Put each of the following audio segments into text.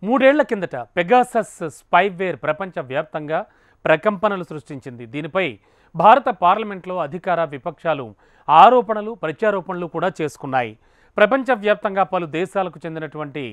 మూడేళ్ల కిందట Pegasus spyware ప్రపంచవ్యాప్తంగా ప్రకంపనలు సృష్టించింది. దీనిపై భారత పార్లమెంట్లో అధికార విపక్షాలు ఆరోపణలు ప్రత్యారోపణలు కూడా చేసుకున్నాయి. ప్రపంచవ్యాప్తంగా పలు దేశాలకు చెందినటువంటి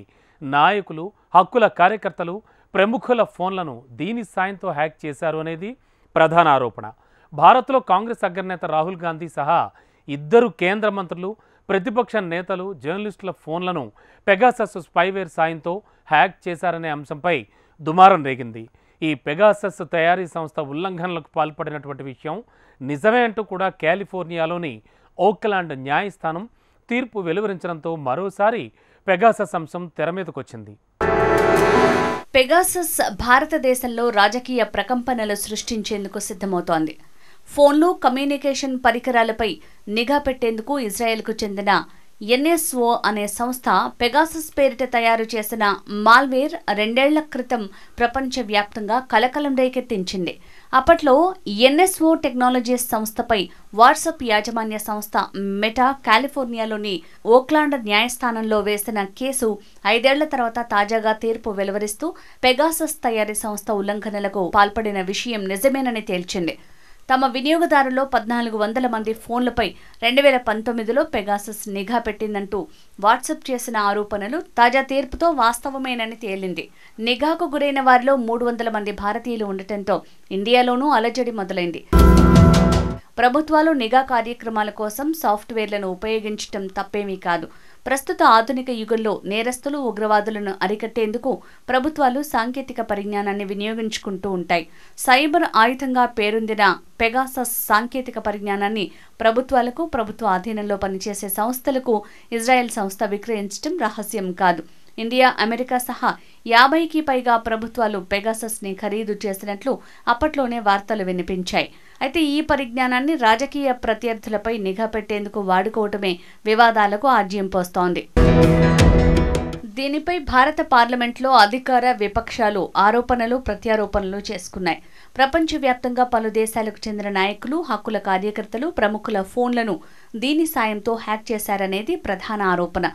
నాయకులు, హక్కుల కార్యకర్తలు, ప్రముఖుల ఫోన్లను దీని సాయంతో హ్యాక్ చేశారు అనేది ప్రధాన ఆరోపణ. భారత్లో కాంగ్రెస్ అగ్రనేత రాహుల్ గాంధీ సహా ఇద్దరు కేంద్ర మంత్రులు, ప్రతిపక్ష నేతలు, జర్నలిస్టుల ఫోన్లను పెగాసస్ స్పైవేర్ సాయంతో హ్యాక్ చేశారనే అంశంపై దుమారం రేగింది. ఈ పెగాసస్ తయారీ సంస్థ ఉల్లంఘనలకు పాల్పడినటువంటి విషయం నిజమే అంటూ కూడా కాలిఫోర్నియాలోని ఓక్లాండ్ న్యాయస్థానం తీర్పు వెలువరించడంతో మరోసారి పెగాసస్ అంశం తెరమీదకొచ్చింది. పెగాసస్ భారతదేశంలో రాజకీయ ప్రకంపనలు సృష్టించేందుకు సిద్ధమవుతోంది. ఫోన్లు, కమ్యూనికేషన్ పరికరాలపై నిఘా పెట్టేందుకు ఇజ్రాయెల్కు చెందిన ఎన్ఎస్ఓ అనే సంస్థ పెగాసస్ పేరిట తయారు చేసిన మాల్వేర్ 2 ఏళ్ల క్రితం ప్రపంచవ్యాప్తంగా కలకలం రేకెత్తించింది. అప్పట్లో ఎన్ఎస్ఓ టెక్నాలజీస్ సంస్థపై వాట్సాప్ యాజమాన్య సంస్థ మెటా కాలిఫోర్నియాలోని ఓక్లాండ్ న్యాయస్థానంలో వేసిన కేసు 5 ఏళ్ల తర్వాత తాజాగా తీర్పు వెలువరిస్తూ పెగాసస్ తయారీ సంస్థ ఉల్లంఘనలకు పాల్పడిన విషయం నిజమేనని తేల్చింది. తమ వినియోగదారుల్లో 1400 మంది ఫోన్లపై 2019లో పెగాసస్ నిఘా పెట్టిందంటూ వాట్సాప్ చేసిన ఆరోపణలు తాజా తీర్పుతో వాస్తవమేనని తేలింది. నిఘాకు గురైన వారిలో 300 మంది భారతీయులు ఉండటంతో ఇండియాలోనూ అలజడి మొదలైంది. ప్రభుత్వాలు నిఘా కార్యక్రమాల కోసం సాఫ్ట్వేర్లను ఉపయోగించడం తప్పేమీ కాదు. ప్రస్తుత ఆధునిక యుగంలో నేరస్తులు, ఉగ్రవాదులను అరికట్టేందుకు ప్రభుత్వాలు సాంకేతిక పరిజ్ఞానాన్ని వినియోగించుకుంటూ ఉంటాయి. సైబర్ ఆయుధంగా పేరొందిన పెగాసస్ సాంకేతిక పరిజ్ఞానాన్ని ప్రభుత్వాలకు, ప్రభుత్వ అధీనంలో పనిచేసే సంస్థలకు ఇజ్రాయెల్ సంస్థ విక్రయించడం రహస్యం కాదు. ఇండియా, అమెరికా సహా 50కి పైగా ప్రభుత్వాలు పెగాసస్ని ఖరీదు చేసినట్లు అప్పట్లోనే వార్తలు వినిపించాయి. అయితే ఈ పరిజ్ఞానాన్ని రాజకీయ ప్రత్యర్థులపై నిఘా పెట్టేందుకు వాడుకోవటమే వివాదాలకు ఆజ్యం పోస్తోంది. దీనిపై భారత పార్లమెంట్లో అధికార విపక్షాలు ఆరోపణలు ప్రత్యారోపణలు చేసుకున్నాయి. ప్రపంచవ్యాప్తంగా పలు దేశాలకు చెందిన నాయకులు, హక్కుల కార్యకర్తలు, ప్రముఖుల ఫోన్లను దీని సాయంతో హ్యాక్ చేశారనేది ప్రధాన ఆరోపణ.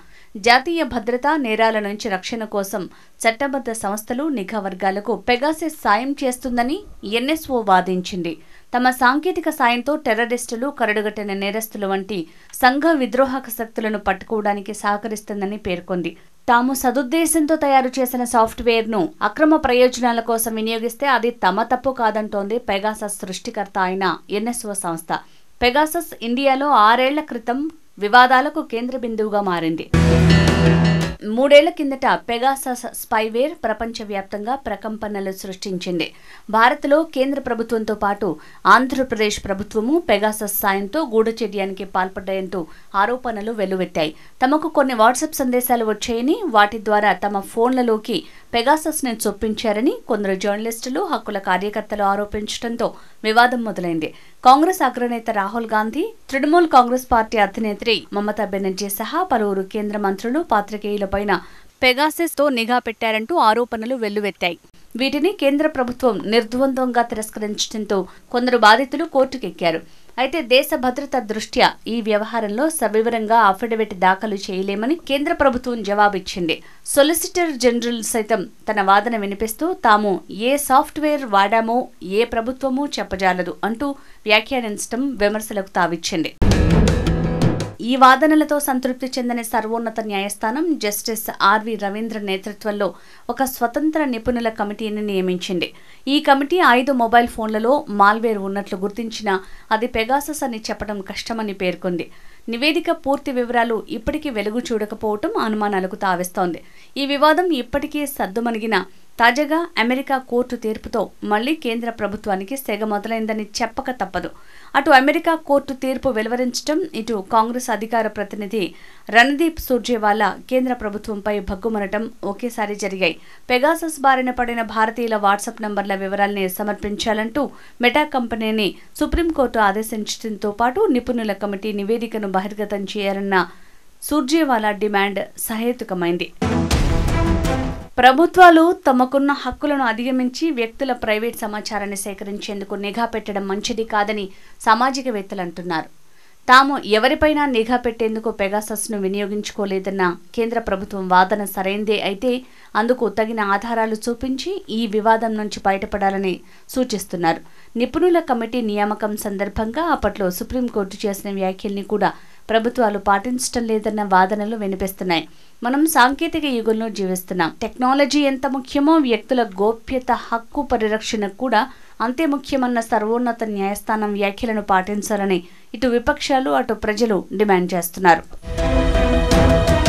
జాతీయ భద్రతా నేరాల నుంచి రక్షణ కోసం చట్టబద్ధ సంస్థలు, నిఘా వర్గాలకు పెగాసస్ సాయం చేస్తుందని ఎన్ఎస్ఓ వాదించింది. తమ సాంకేతిక సాయంతో టెర్రరిస్టులు, కరడుగట్టిన నేరస్తులు వంటి సంఘ విద్రోహక శక్తులను పట్టుకోవడానికి సహకరిస్తుందని పేర్కొంది. తాము సదుద్దేశంతో తయారు చేసిన సాఫ్ట్వేర్ను అక్రమ ప్రయోజనాల కోసం వినియోగిస్తే అది తమ తప్పు కాదంటోంది పెగాసస్ సృష్టికర్త అయిన ఎన్ఎస్ఓ సంస్థ. పెగాసస్ ఇండియాలో 6 ఏళ్ల క్రితం వివాదాలకు కేంద్ర బిందువుగా మారింది. 3 ఏళ్ల కిందట పెగాసస్ స్పైవేర్ ప్రపంచవ్యాప్తంగా ప్రకంపనలు సృష్టించింది. భారత్లో కేంద్ర ప్రభుత్వంతో పాటు ఆంధ్రప్రదేశ్ ప్రభుత్వము పెగాసస్ సాయంతో గూఢచర్యానికి పాల్పడ్డాయంటూ ఆరోపణలు వెల్లువెత్తాయి. తమకు కొన్ని వాట్సాప్ సందేశాలు వచ్చాయని, వాటి ద్వారా తమ ఫోన్లలోకి పెగాసస్ని చొప్పించారని కొందరు జర్నలిస్టులు, హక్కుల కార్యకర్తలు ఆరోపించడంతో వివాదం మొదలైంది. కాంగ్రెస్ అగ్రనేత రాహుల్ గాంధీ, తృణమూల్ కాంగ్రెస్ పార్టీ అధినేత్రి మమతా బెనర్జీ సహా పలువురు కేంద్ర మంత్రులు, పాత్రికేయులపైన పెగాసస్తో నిఘా పెట్టారంటూ ఆరోపణలు వెల్లువెత్తాయి. వీటిని కేంద్ర ప్రభుత్వం నిర్ద్వంద్వంగా తిరస్కరించడంతో కొందరు బాధితులు కోర్టుకెక్కారు. అయితే దేశ భద్రత దృష్ట్యా ఈ వ్యవహారంలో సవివరంగా అఫిడవిట్ దాఖలు చేయలేమని కేంద్ర ప్రభుత్వం జవాబిచ్చింది. సొలిసిటర్ జనరల్ సైతం తన వాదన వినిపిస్తూ తాము ఏ సాఫ్ట్వేర్ వాడామో ఏ ప్రభుత్వమూ చెప్పజాలదు అంటూ వ్యాఖ్యానించడం విమర్శలకు తావిచ్చింది. ఈ వాదనలతో సంతృప్తి చెందిన సర్వోన్నత న్యాయస్థానం జస్టిస్ ఆర్వి రవీంద్ర నేతృత్వంలో ఒక స్వతంత్ర నిపుణుల కమిటీని నియమించింది. ఈ కమిటీ 5 మొబైల్ ఫోన్లలో మాల్వేర్ ఉన్నట్లు గుర్తించినా అది పెగాసస్ అని చెప్పడం కష్టమని పేర్కొంది. నివేదిక పూర్తి వివరాలు ఇప్పటికీ వెలుగు చూడకపోవటం అనుమానాలకు తావిస్తోంది. ఈ వివాదం ఇప్పటికీ సద్దుమణిగిన తాజాగా అమెరికా కోర్టు తీర్పుతో మళ్లీ కేంద్ర ప్రభుత్వానికి సెగ మొదలైందని చెప్పక తప్పదు. అటు అమెరికా కోర్టు తీర్పు వెలువరించడం, ఇటు కాంగ్రెస్ అధికార ప్రతినిధి రణదీప్ సుర్జేవాలా కేంద్ర ప్రభుత్వంపై భగ్గుమనటం ఒకేసారి జరిగాయి. పెగాసస్ బారిన పడిన భారతీయుల వాట్సాప్ నంబర్ల వివరాల్ని సమర్పించాలంటూ మెటా కంపెనీని సుప్రీంకోర్టు ఆదేశించడంతో పాటు నిపుణుల కమిటీ నివేదికను బహిర్గతం చేయాలన్న సుర్జేవాలా డిమాండ్ సహేతుకమైంది. ప్రభుత్వాలు తమకున్న హక్కులను అధిగమించి వ్యక్తుల ప్రైవేట్ సమాచారాన్ని సేకరించేందుకు నిఘా పెట్టడం మంచిది కాదని సామాజికవేత్తలు అంటున్నారు. తాము ఎవరిపైనా నిఘా పెట్టేందుకు పెగాసస్ను వినియోగించుకోలేదన్న కేంద్ర ప్రభుత్వం వాదన సరైందే అయితే అందుకు తగిన ఆధారాలు చూపించి ఈ వివాదం నుంచి బయటపడాలని సూచిస్తున్నారు. నిపుణుల కమిటీ నియామకం సందర్భంగా అప్పట్లో సుప్రీంకోర్టు చేసిన వ్యాఖ్యల్ని కూడా ప్రభుత్వాలు పాటించడం లేదన్న వాదనలు వినిపిస్తున్నాయి. మనం సాంకేతిక యుగంలో జీవిస్తున్నాం. టెక్నాలజీ ఎంత ముఖ్యమో వ్యక్తుల గోప్యత హక్కు పరిరక్షణ కూడా అంతే ముఖ్యమన్న సర్వోన్నత న్యాయస్థానం వ్యాఖ్యలను పాటించాలని ఇటు విపక్షాలు అటు ప్రజలు డిమాండ్ చేస్తున్నారు.